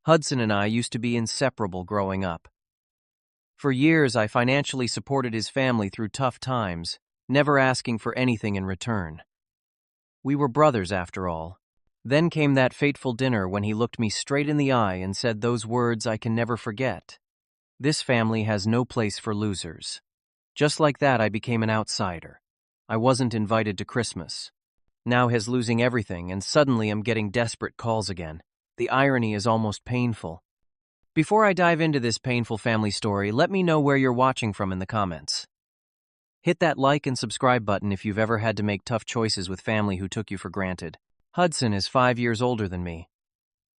Hudson and I used to be inseparable growing up. For years, I financially supported his family through tough times, never asking for anything in return. We were brothers, after all. Then came that fateful dinner when he looked me straight in the eye and said those words I can never forget. "This family has no place for losers." Just like that, I became an outsider. I wasn't invited to Christmas. Now he's losing everything, and suddenly I'm getting desperate calls again. The irony is almost painful. Before I dive into this painful family story, let me know where you're watching from in the comments. Hit that like and subscribe button if you've ever had to make tough choices with family who took you for granted. Hudson is 5 years older than me.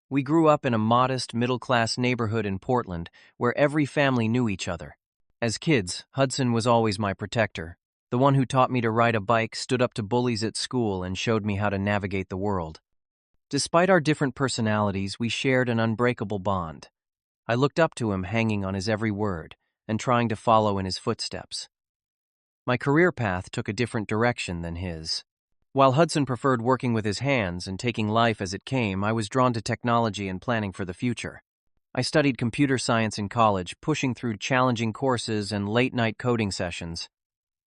We grew up in a modest, middle-class neighborhood in Portland where every family knew each other. As kids, Hudson was always my protector, the one who taught me to ride a bike, stood up to bullies at school, and showed me how to navigate the world. Despite our different personalities, we shared an unbreakable bond. I looked up to him, hanging on his every word and trying to follow in his footsteps. My career path took a different direction than his. While Hudson preferred working with his hands and taking life as it came, I was drawn to technology and planning for the future. I studied computer science in college, pushing through challenging courses and late-night coding sessions.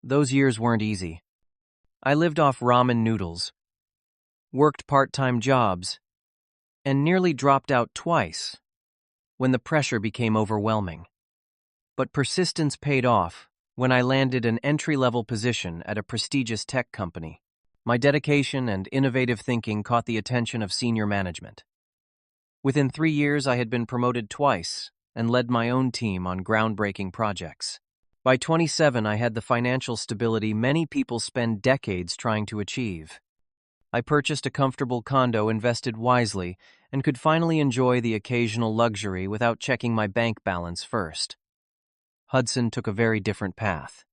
Those years weren't easy. I lived off ramen noodles, worked part-time jobs, and nearly dropped out twice when the pressure became overwhelming. But persistence paid off when I landed an entry-level position at a prestigious tech company. My dedication and innovative thinking caught the attention of senior management. Within 3 years, I had been promoted twice and led my own team on groundbreaking projects. By 27, I had the financial stability many people spend decades trying to achieve. I purchased a comfortable condo, invested wisely, and could finally enjoy the occasional luxury without checking my bank balance first. Hudson took a very different path.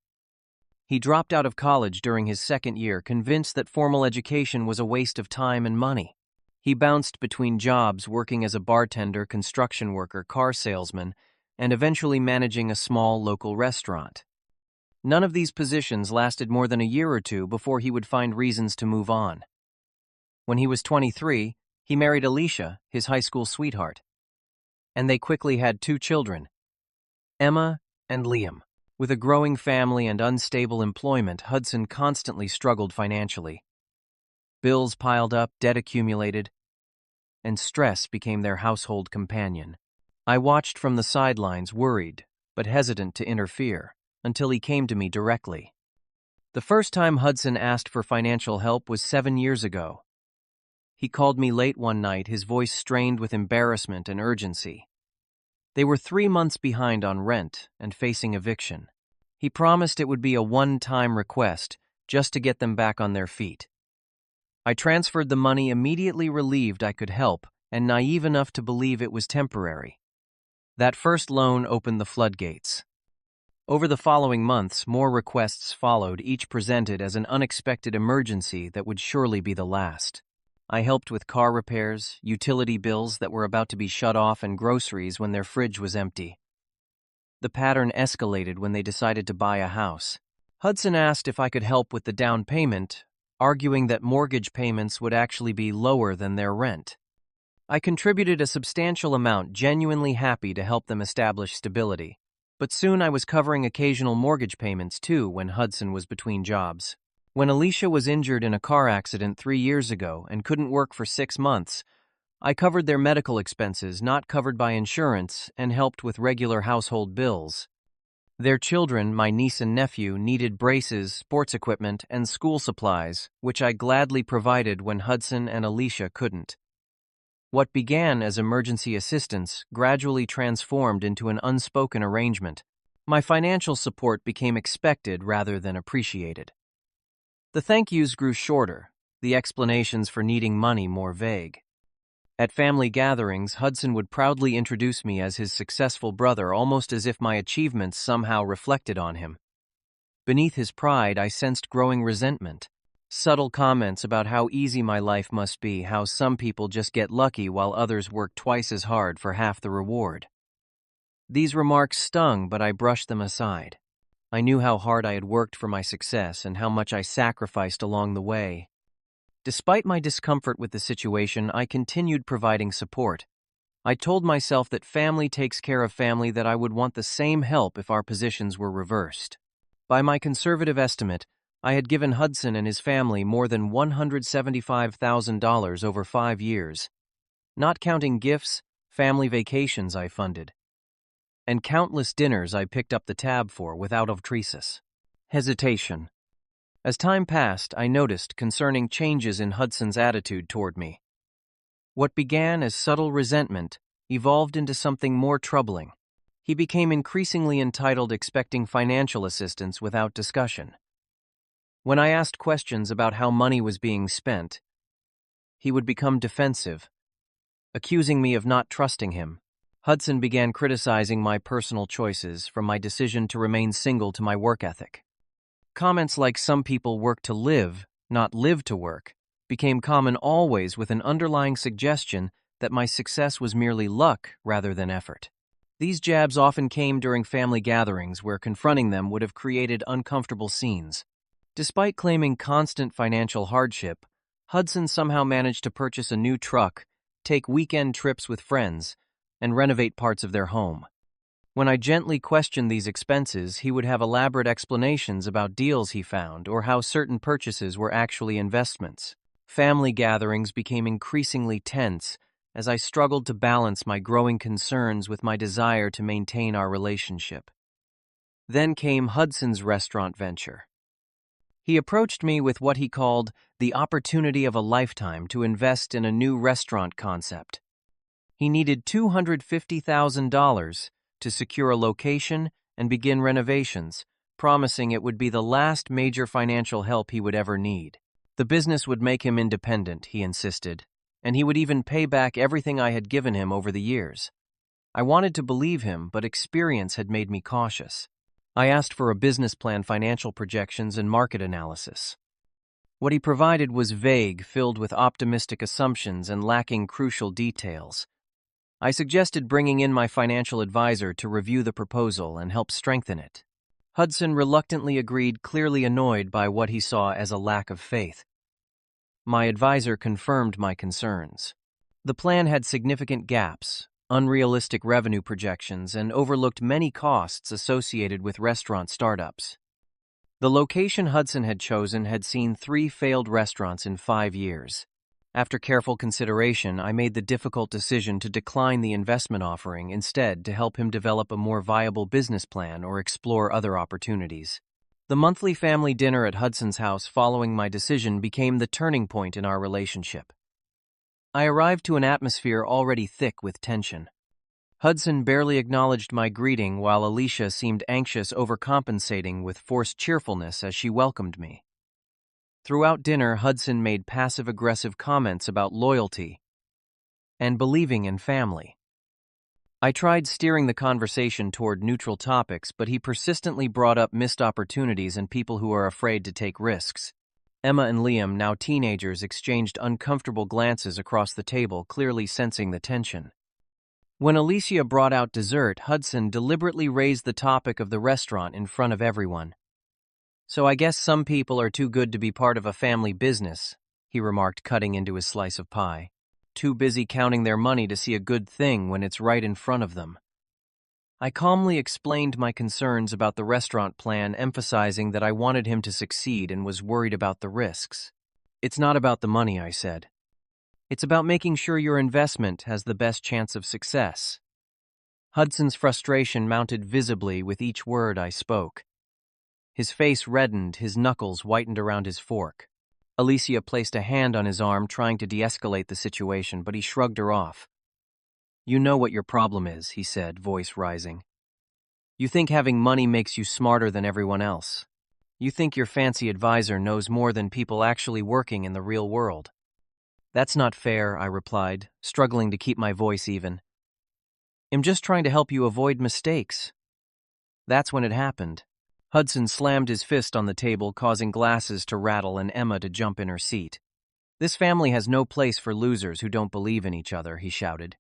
He dropped out of college during his second year, convinced that formal education was a waste of time and money. He bounced between jobs, working as a bartender, construction worker, car salesman, and eventually managing a small local restaurant. None of these positions lasted more than a year or two before he would find reasons to move on. When he was 23, he married Alicia, his high school sweetheart, and they quickly had 2 children, Emma and Liam. With a growing family and unstable employment, Hudson constantly struggled financially. Bills piled up, debt accumulated, and stress became their household companion. I watched from the sidelines, worried but hesitant to interfere, until he came to me directly. The first time Hudson asked for financial help was 7 years ago. He called me late one night, his voice strained with embarrassment and urgency. They were 3 months behind on rent and facing eviction. He promised it would be a one-time request, just to get them back on their feet. I transferred the money, immediately relieved I could help, and naive enough to believe it was temporary. That first loan opened the floodgates. Over the following months, more requests followed, each presented as an unexpected emergency that would surely be the last. I helped with car repairs, utility bills that were about to be shut off, and groceries when their fridge was empty. The pattern escalated when they decided to buy a house. Hudson asked if I could help with the down payment, arguing that mortgage payments would actually be lower than their rent. I contributed a substantial amount, genuinely happy to help them establish stability. But soon I was covering occasional mortgage payments too when Hudson was between jobs. When Alicia was injured in a car accident 3 years ago and couldn't work for 6 months, I covered their medical expenses not covered by insurance and helped with regular household bills. Their children, my niece and nephew, needed braces, sports equipment, and school supplies, which I gladly provided when Hudson and Alicia couldn't. What began as emergency assistance gradually transformed into an unspoken arrangement. My financial support became expected rather than appreciated. The thank yous grew shorter, the explanations for needing money more vague. At family gatherings, Hudson would proudly introduce me as his successful brother, almost as if my achievements somehow reflected on him. Beneath his pride, I sensed growing resentment. Subtle comments about how easy my life must be, how some people just get lucky while others work twice as hard for half the reward. These remarks stung, but I brushed them aside. I knew how hard I had worked for my success and how much I sacrificed along the way. Despite my discomfort with the situation, I continued providing support. I told myself that family takes care of family, that I would want the same help if our positions were reversed. By my conservative estimate, I had given Hudson and his family more than $175,000 over 5 years, not counting gifts, family vacations I funded, and countless dinners I picked up the tab for without obtresis. Hesitation. As time passed, I noticed concerning changes in Hudson's attitude toward me. What began as subtle resentment evolved into something more troubling. He became increasingly entitled, expecting financial assistance without discussion. When I asked questions about how money was being spent, he would become defensive, accusing me of not trusting him. Hudson began criticizing my personal choices, from my decision to remain single to my work ethic. Comments like "some people work to live, not live to work," became common, always with an underlying suggestion that my success was merely luck rather than effort. These jabs often came during family gatherings, where confronting them would have created uncomfortable scenes. Despite claiming constant financial hardship, Hudson somehow managed to purchase a new truck, take weekend trips with friends, and renovate parts of their home. When I gently questioned these expenses, he would have elaborate explanations about deals he found or how certain purchases were actually investments. Family gatherings became increasingly tense as I struggled to balance my growing concerns with my desire to maintain our relationship. Then came Hudson's restaurant venture. He approached me with what he called the opportunity of a lifetime to invest in a new restaurant concept. He needed $250,000 to secure a location and begin renovations, promising it would be the last major financial help he would ever need. The business would make him independent, he insisted, and he would even pay back everything I had given him over the years. I wanted to believe him, but experience had made me cautious. I asked for a business plan, financial projections, and market analysis. What he provided was vague, filled with optimistic assumptions and lacking crucial details. I suggested bringing in my financial advisor to review the proposal and help strengthen it. Hudson reluctantly agreed, clearly annoyed by what he saw as a lack of faith. My advisor confirmed my concerns. The plan had significant gaps, unrealistic revenue projections, and overlooked many costs associated with restaurant startups. The location Hudson had chosen had seen 3 failed restaurants in 5 years. After careful consideration, I made the difficult decision to decline the investment offering, instead to help him develop a more viable business plan or explore other opportunities. The monthly family dinner at Hudson's house following my decision became the turning point in our relationship. I arrived to an atmosphere already thick with tension. Hudson barely acknowledged my greeting, while Alicia seemed anxious, overcompensating with forced cheerfulness as she welcomed me. Throughout dinner, Hudson made passive-aggressive comments about loyalty and believing in family. I tried steering the conversation toward neutral topics, but he persistently brought up missed opportunities and people who are afraid to take risks. Emma and Liam, now teenagers, exchanged uncomfortable glances across the table, clearly sensing the tension. When Alicia brought out dessert, Hudson deliberately raised the topic of the restaurant in front of everyone. "So I guess some people are too good to be part of a family business," he remarked, cutting into his slice of pie. "Too busy counting their money to see a good thing when it's right in front of them." I calmly explained my concerns about the restaurant plan, emphasizing that I wanted him to succeed and was worried about the risks. "It's not about the money," I said. "It's about making sure your investment has the best chance of success." Hudson's frustration mounted visibly with each word I spoke. His face reddened, his knuckles whitened around his fork. Alicia placed a hand on his arm, trying to de-escalate the situation, but he shrugged her off. "You know what your problem is," he said, voice rising. "You think having money makes you smarter than everyone else. You think your fancy advisor knows more than people actually working in the real world." "That's not fair," I replied, struggling to keep my voice even. "I'm just trying to help you avoid mistakes." That's when it happened. Hudson slammed his fist on the table, causing glasses to rattle and Emma to jump in her seat. "This family has no place for losers who don't believe in each other," he shouted,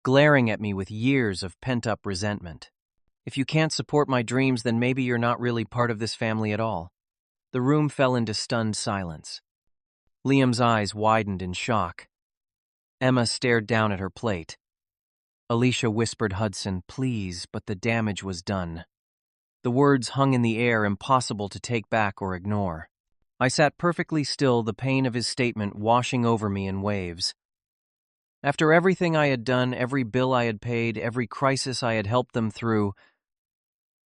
glaring at me with years of pent-up resentment. "If you can't support my dreams, then maybe you're not really part of this family at all." The room fell into stunned silence. Liam's eyes widened in shock. Emma stared down at her plate. Alicia whispered Hudson, "Please," but the damage was done. The words hung in the air, impossible to take back or ignore. I sat perfectly still, the pain of his statement washing over me in waves. After everything I had done, every bill I had paid, every crisis I had helped them through,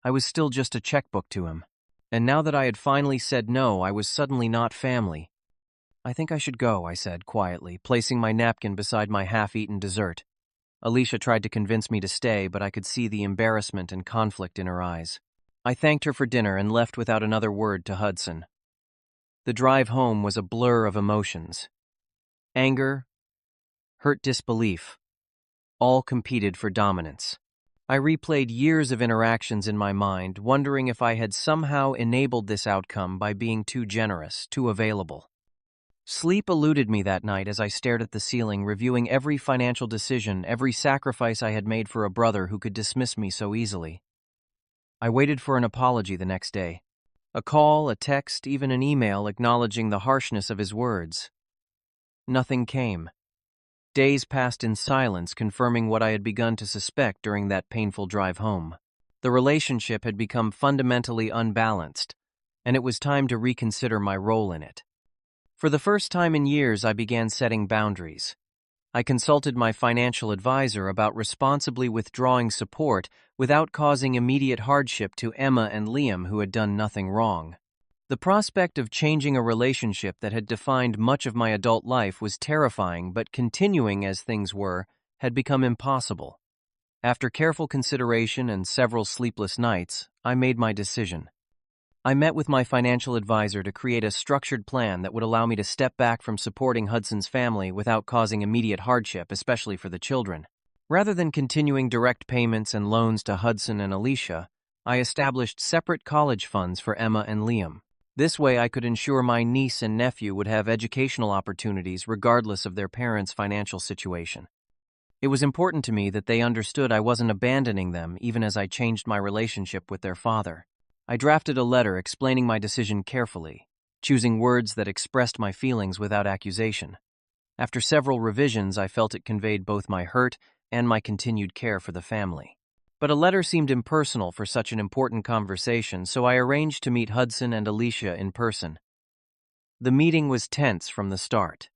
I was still just a checkbook to him. And now that I had finally said no, I was suddenly not family. "I think I should go," I said quietly, placing my napkin beside my half-eaten dessert. Alicia tried to convince me to stay, but I could see the embarrassment and conflict in her eyes. I thanked her for dinner and left without another word to Hudson. The drive home was a blur of emotions. Anger, hurt disbelief, all competed for dominance. I replayed years of interactions in my mind, wondering if I had somehow enabled this outcome by being too generous, too available. Sleep eluded me that night as I stared at the ceiling, reviewing every financial decision, every sacrifice I had made for a brother who could dismiss me so easily. I waited for an apology the next day. A call, a text, even an email acknowledging the harshness of his words. Nothing came. Days passed in silence, confirming what I had begun to suspect during that painful drive home. The relationship had become fundamentally unbalanced, and it was time to reconsider my role in it. For the first time in years, I began setting boundaries. I consulted my financial advisor about responsibly withdrawing support without causing immediate hardship to Emma and Liam, who had done nothing wrong. The prospect of changing a relationship that had defined much of my adult life was terrifying, but continuing as things were had become impossible. After careful consideration and several sleepless nights, I made my decision. I met with my financial advisor to create a structured plan that would allow me to step back from supporting Hudson's family without causing immediate hardship, especially for the children. Rather than continuing direct payments and loans to Hudson and Alicia, I established separate college funds for Emma and Liam. This way I could ensure my niece and nephew would have educational opportunities regardless of their parents' financial situation. It was important to me that they understood I wasn't abandoning them even as I changed my relationship with their father. I drafted a letter explaining my decision carefully, choosing words that expressed my feelings without accusation. After several revisions, I felt it conveyed both my hurt and my continued care for the family. But a letter seemed impersonal for such an important conversation, so I arranged to meet Hudson and Alicia in person. The meeting was tense from the start.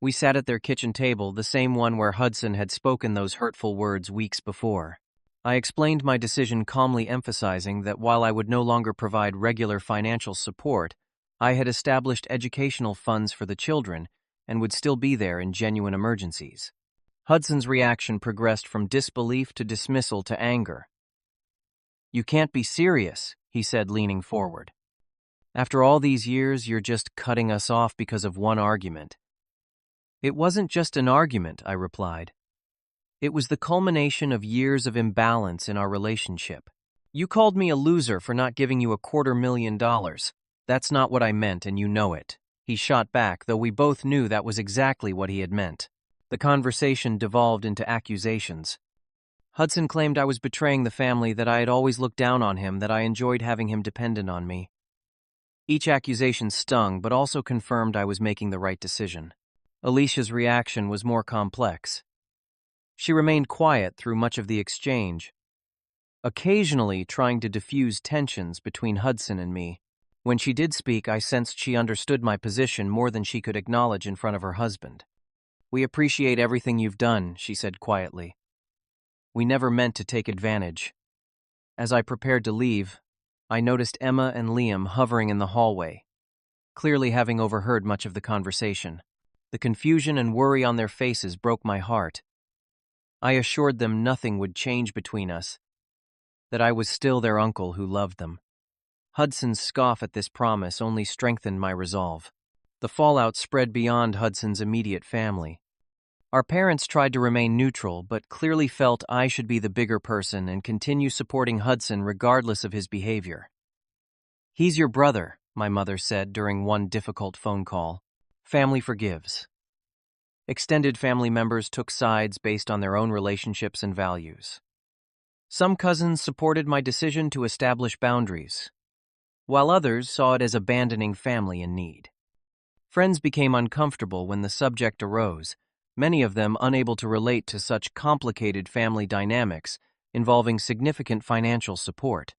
We sat at their kitchen table, the same one where Hudson had spoken those hurtful words weeks before. I explained my decision, calmly emphasizing that while I would no longer provide regular financial support, I had established educational funds for the children and would still be there in genuine emergencies. Hudson's reaction progressed from disbelief to dismissal to anger. "You can't be serious," he said, leaning forward. "After all these years, you're just cutting us off because of one argument." "It wasn't just an argument," I replied. "It was the culmination of years of imbalance in our relationship. You called me a loser for not giving you $250,000. That's not what I meant, and you know it." He shot back, though we both knew that was exactly what he had meant. The conversation devolved into accusations. Hudson claimed I was betraying the family, that I had always looked down on him, that I enjoyed having him dependent on me. Each accusation stung, but also confirmed I was making the right decision. Alicia's reaction was more complex. She remained quiet through much of the exchange, occasionally trying to diffuse tensions between Hudson and me. When she did speak, I sensed she understood my position more than she could acknowledge in front of her husband. "We appreciate everything you've done," she said quietly. "We never meant to take advantage." As I prepared to leave, I noticed Emma and Liam hovering in the hallway, clearly having overheard much of the conversation. The confusion and worry on their faces broke my heart. I assured them nothing would change between us, that I was still their uncle who loved them. Hudson's scoff at this promise only strengthened my resolve. The fallout spread beyond Hudson's immediate family. Our parents tried to remain neutral, but clearly felt I should be the bigger person and continue supporting Hudson regardless of his behavior. "He's your brother," my mother said during one difficult phone call. "Family forgives." Extended family members took sides based on their own relationships and values. Some cousins supported my decision to establish boundaries, while others saw it as abandoning family in need. Friends became uncomfortable when the subject arose, many of them unable to relate to such complicated family dynamics involving significant financial support.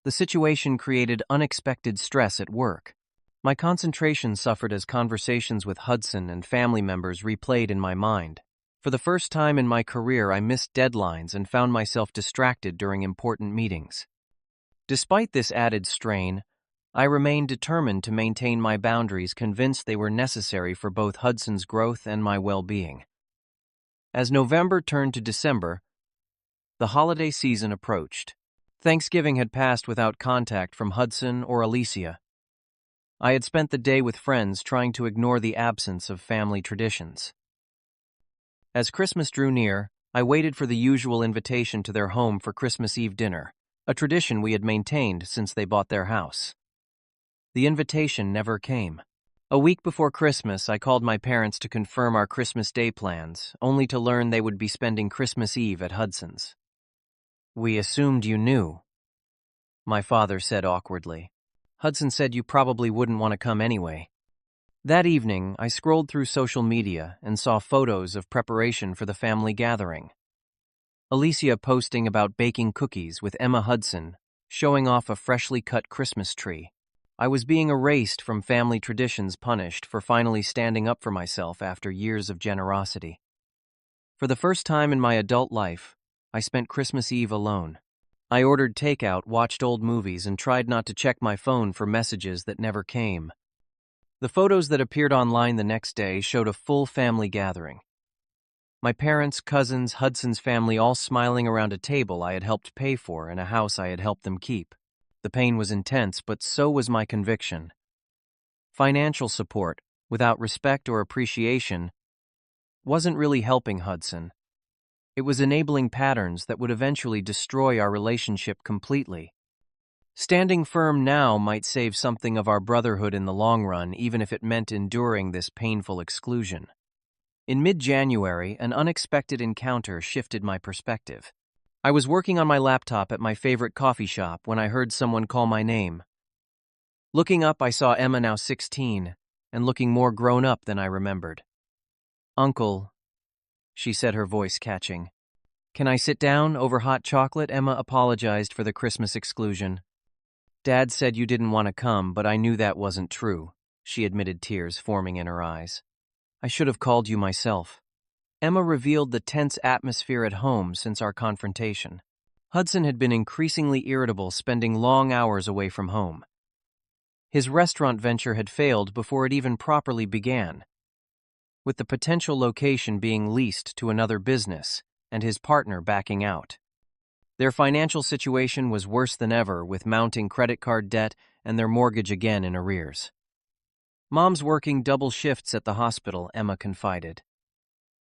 The situation created unexpected stress at work. My concentration suffered as conversations with Hudson and family members replayed in my mind. For the first time in my career, I missed deadlines and found myself distracted during important meetings. Despite this added strain, I remained determined to maintain my boundaries, convinced they were necessary for both Hudson's growth and my well-being. As November turned to December, the holiday season approached. Thanksgiving had passed without contact from Hudson or Alicia. I had spent the day with friends trying to ignore the absence of family traditions. As Christmas drew near, I waited for the usual invitation to their home for Christmas Eve dinner, a tradition we had maintained since they bought their house. The invitation never came. A week before Christmas, I called my parents to confirm our Christmas Day plans, only to learn they would be spending Christmas Eve at Hudson's. "We assumed you knew," my father said awkwardly. "Hudson said you probably wouldn't want to come anyway." That evening, I scrolled through social media and saw photos of preparation for the family gathering. Alicia posting about baking cookies with Emma Hudson, showing off a freshly cut Christmas tree. I was being erased from family traditions, punished for finally standing up for myself after years of generosity. For the first time in my adult life, I spent Christmas Eve alone. I ordered takeout, watched old movies, and tried not to check my phone for messages that never came. The photos that appeared online the next day showed a full family gathering. My parents, cousins, Hudson's family all smiling around a table I had helped pay for in a house I had helped them keep. The pain was intense, but so was my conviction. Financial support, without respect or appreciation, wasn't really helping Hudson. It was enabling patterns that would eventually destroy our relationship completely. Standing firm now might save something of our brotherhood in the long run, even if it meant enduring this painful exclusion. In mid-January, an unexpected encounter shifted my perspective. I was working on my laptop at my favorite coffee shop when I heard someone call my name. Looking up, I saw Emma, now 16, and looking more grown up than I remembered. "Uncle," she said, her voice catching. "Can I sit down over hot chocolate?" Emma apologized for the Christmas exclusion. "Dad said you didn't want to come, but I knew that wasn't true," she admitted, tears forming in her eyes. "I should have called you myself." Emma revealed the tense atmosphere at home since our confrontation. Hudson had been increasingly irritable, spending long hours away from home. His restaurant venture had failed before it even properly began, with the potential location being leased to another business and his partner backing out. Their financial situation was worse than ever, with mounting credit card debt and their mortgage again in arrears. "Mom's working double shifts at the hospital," Emma confided.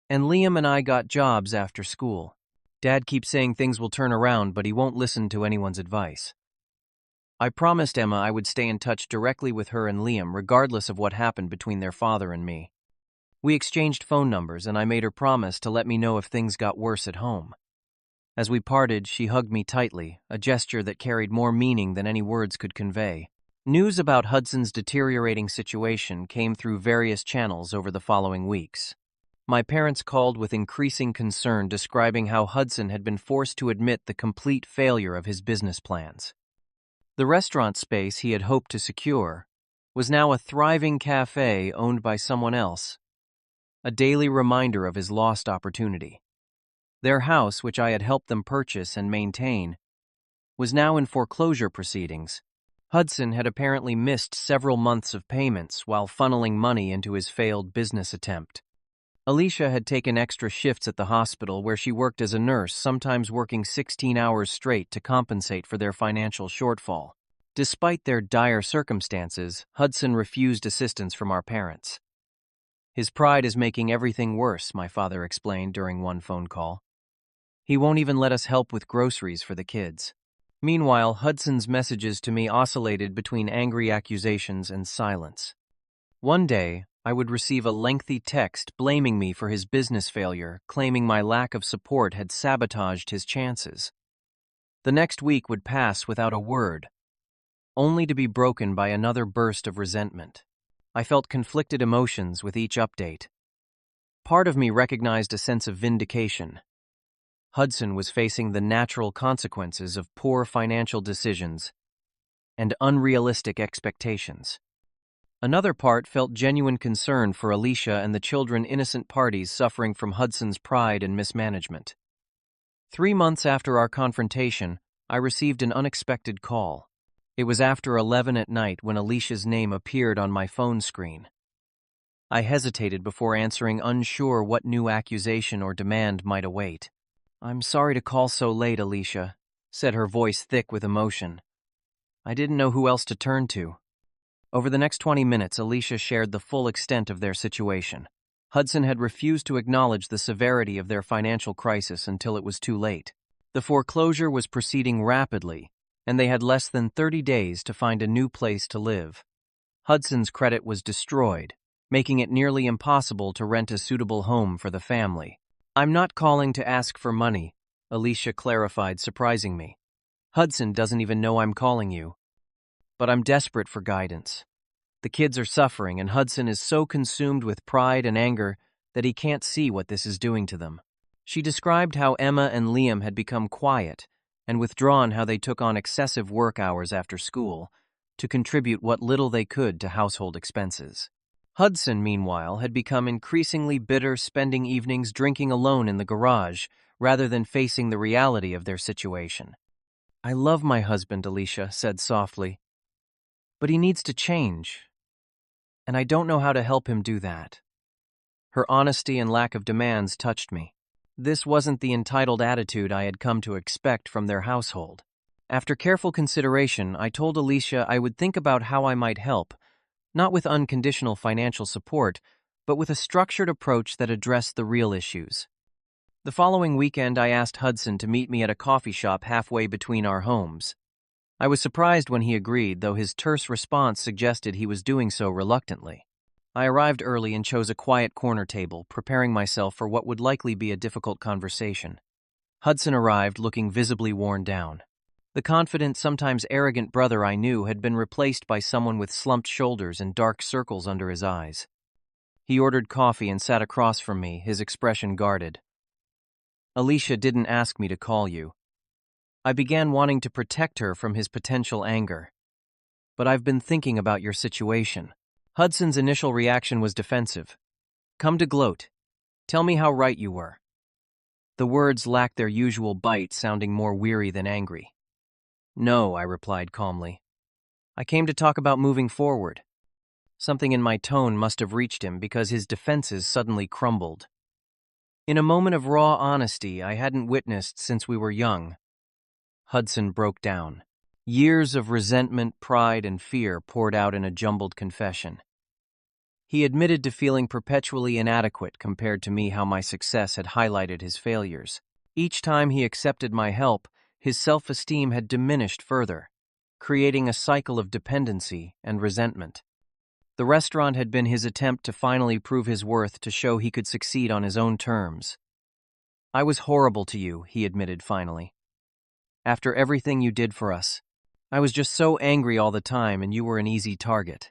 "And Liam and I got jobs after school. Dad keeps saying things will turn around, but he won't listen to anyone's advice." I promised Emma I would stay in touch directly with her and Liam, regardless of what happened between their father and me. We exchanged phone numbers, and I made her promise to let me know if things got worse at home. As we parted, she hugged me tightly, a gesture that carried more meaning than any words could convey. News about Hudson's deteriorating situation came through various channels over the following weeks. My parents called with increasing concern, describing how Hudson had been forced to admit the complete failure of his business plans. The restaurant space he had hoped to secure was now a thriving cafe owned by someone else, a daily reminder of his lost opportunity. Their house, which I had helped them purchase and maintain, was now in foreclosure proceedings. Hudson had apparently missed several months of payments while funneling money into his failed business attempt. Alicia had taken extra shifts at the hospital, where she worked as a nurse, sometimes working 16 hours straight to compensate for their financial shortfall. Despite their dire circumstances, Hudson refused assistance from our parents. "His pride is making everything worse," my father explained during one phone call. "He won't even let us help with groceries for the kids." Meanwhile, Hudson's messages to me oscillated between angry accusations and silence. One day, I would receive a lengthy text blaming me for his business failure, claiming my lack of support had sabotaged his chances. The next week would pass without a word, only to be broken by another burst of resentment. I felt conflicted emotions with each update. Part of me recognized a sense of vindication. Hudson was facing the natural consequences of poor financial decisions and unrealistic expectations. Another part felt genuine concern for Alicia and the children, innocent parties suffering from Hudson's pride and mismanagement. 3 months after our confrontation, I received an unexpected call. It was after 11 at night when Alicia's name appeared on my phone screen. I hesitated before answering, unsure what new accusation or demand might await. "I'm sorry to call so late, Alicia," said her voice thick with emotion. I didn't know who else to turn to. Over the next 20 minutes, Alicia shared the full extent of their situation. Hudson had refused to acknowledge the severity of their financial crisis until it was too late. The foreclosure was proceeding rapidly, and they had less than 30 days to find a new place to live. Hudson's credit was destroyed, making it nearly impossible to rent a suitable home for the family. "I'm not calling to ask for money," Alicia clarified, surprising me. "Hudson doesn't even know I'm calling you. But I'm desperate for guidance. The kids are suffering, and Hudson is so consumed with pride and anger that he can't see what this is doing to them." She described how Emma and Liam had become quiet and withdrawn, how they took on excessive work hours after school to contribute what little they could to household expenses. Hudson, meanwhile, had become increasingly bitter, spending evenings drinking alone in the garage rather than facing the reality of their situation. "I love my husband," Alicia said softly, "but he needs to change, and I don't know how to help him do that." Her honesty and lack of demands touched me. This wasn't the entitled attitude I had come to expect from their household. After careful consideration, I told Alicia I would think about how I might help, not with unconditional financial support, but with a structured approach that addressed the real issues. The following weekend, I asked Hudson to meet me at a coffee shop halfway between our homes. I was surprised when he agreed, though his terse response suggested he was doing so reluctantly. I arrived early and chose a quiet corner table, preparing myself for what would likely be a difficult conversation. Hudson arrived looking visibly worn down. The confident, sometimes arrogant brother I knew had been replaced by someone with slumped shoulders and dark circles under his eyes. He ordered coffee and sat across from me, his expression guarded. "Alicia didn't ask me to call you." I began, wanting to protect her from his potential anger. "But I've been thinking about your situation." Hudson's initial reaction was defensive. "Come to gloat. Tell me how right you were." The words lacked their usual bite, sounding more weary than angry. "No," I replied calmly. "I came to talk about moving forward." Something in my tone must have reached him because his defenses suddenly crumbled. In a moment of raw honesty I hadn't witnessed since we were young, Hudson broke down. Years of resentment, pride, and fear poured out in a jumbled confession. He admitted to feeling perpetually inadequate compared to me, how my success had highlighted his failures. Each time he accepted my help, his self-esteem had diminished further, creating a cycle of dependency and resentment. The restaurant had been his attempt to finally prove his worth, to show he could succeed on his own terms. "I was horrible to you," he admitted finally. "After everything you did for us. I was just so angry all the time, and you were an easy target."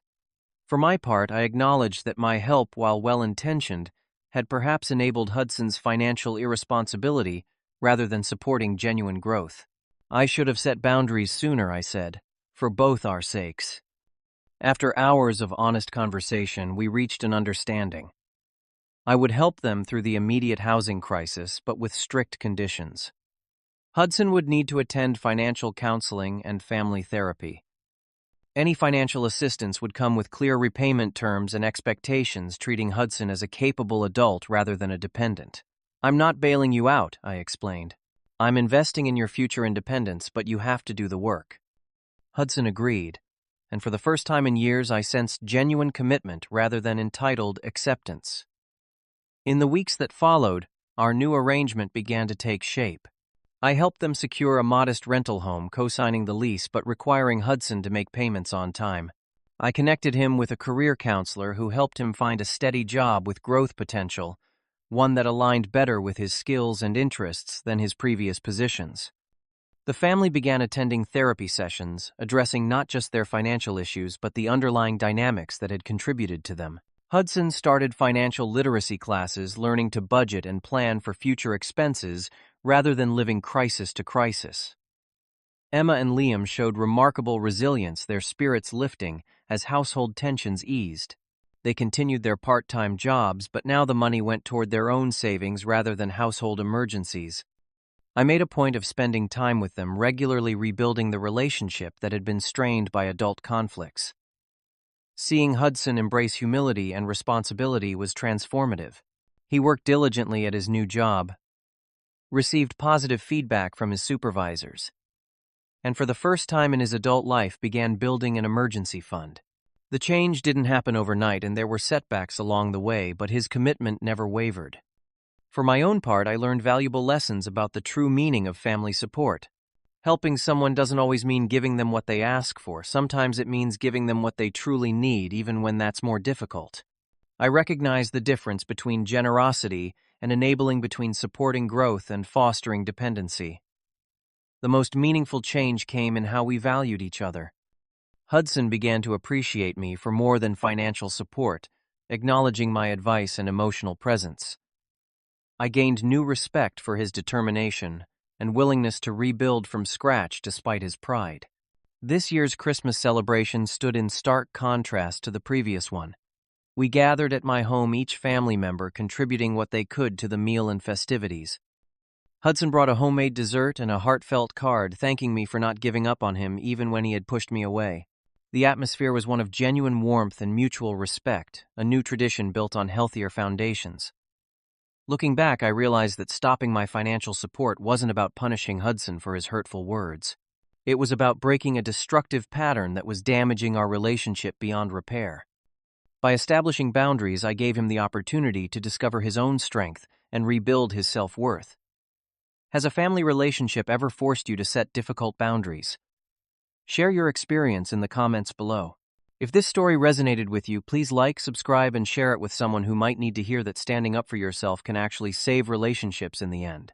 For my part, I acknowledged that my help, while well-intentioned, had perhaps enabled Hudson's financial irresponsibility rather than supporting genuine growth. "I should have set boundaries sooner," I said, "for both our sakes." After hours of honest conversation, we reached an understanding. I would help them through the immediate housing crisis, but with strict conditions. Hudson would need to attend financial counseling and family therapy. Any financial assistance would come with clear repayment terms and expectations, treating Hudson as a capable adult rather than a dependent. "I'm not bailing you out," I explained. "I'm investing in your future independence, but you have to do the work." Hudson agreed, and for the first time in years I sensed genuine commitment rather than entitled acceptance. In the weeks that followed, our new arrangement began to take shape. I helped them secure a modest rental home, co-signing the lease but requiring Hudson to make payments on time. I connected him with a career counselor who helped him find a steady job with growth potential, one that aligned better with his skills and interests than his previous positions. The family began attending therapy sessions, addressing not just their financial issues but the underlying dynamics that had contributed to them. Hudson started financial literacy classes, learning to budget and plan for future expenses rather than living crisis to crisis. Emma and Liam showed remarkable resilience, their spirits lifting as household tensions eased. They continued their part-time jobs, but now the money went toward their own savings rather than household emergencies. I made a point of spending time with them, regularly rebuilding the relationship that had been strained by adult conflicts. Seeing Hudson embrace humility and responsibility was transformative. He worked diligently at his new job, received positive feedback from his supervisors, and for the first time in his adult life began building an emergency fund. The change didn't happen overnight, and there were setbacks along the way, but his commitment never wavered. For my own part, I learned valuable lessons about the true meaning of family support. Helping someone doesn't always mean giving them what they ask for. Sometimes it means giving them what they truly need, even when that's more difficult. I recognize the difference between generosity and enabling, between supporting growth and fostering dependency. The most meaningful change came in how we valued each other. Hudson began to appreciate me for more than financial support, acknowledging my advice and emotional presence. I gained new respect for his determination and willingness to rebuild from scratch despite his pride. This year's Christmas celebration stood in stark contrast to the previous one. We gathered at my home, each family member contributing what they could to the meal and festivities. Hudson brought a homemade dessert and a heartfelt card thanking me for not giving up on him even when he had pushed me away. The atmosphere was one of genuine warmth and mutual respect, a new tradition built on healthier foundations. Looking back, I realized that stopping my financial support wasn't about punishing Hudson for his hurtful words. It was about breaking a destructive pattern that was damaging our relationship beyond repair. By establishing boundaries, I gave him the opportunity to discover his own strength and rebuild his self-worth. Has a family relationship ever forced you to set difficult boundaries? Share your experience in the comments below. If this story resonated with you, please like, subscribe, and share it with someone who might need to hear that standing up for yourself can actually save relationships in the end.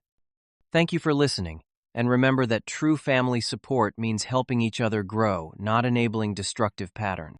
Thank you for listening, and remember that true family support means helping each other grow, not enabling destructive patterns.